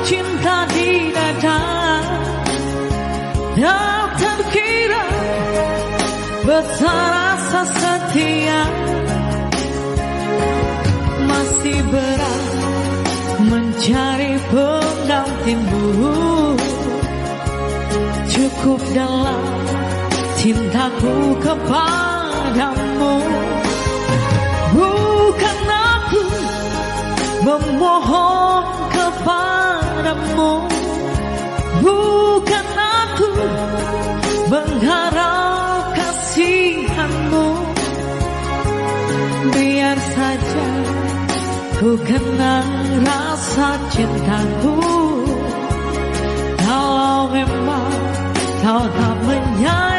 cinta di dada, tak terkira besar rasa setia. Masih berat mencari pengantinmu, cukup dalam cintaku kepadamu. Bukan aku memohon kepadamu, bukan aku mengharap kasihanmu. Biar saja ku kenang rasa cintaku. Kalau memang kau tak menyayangi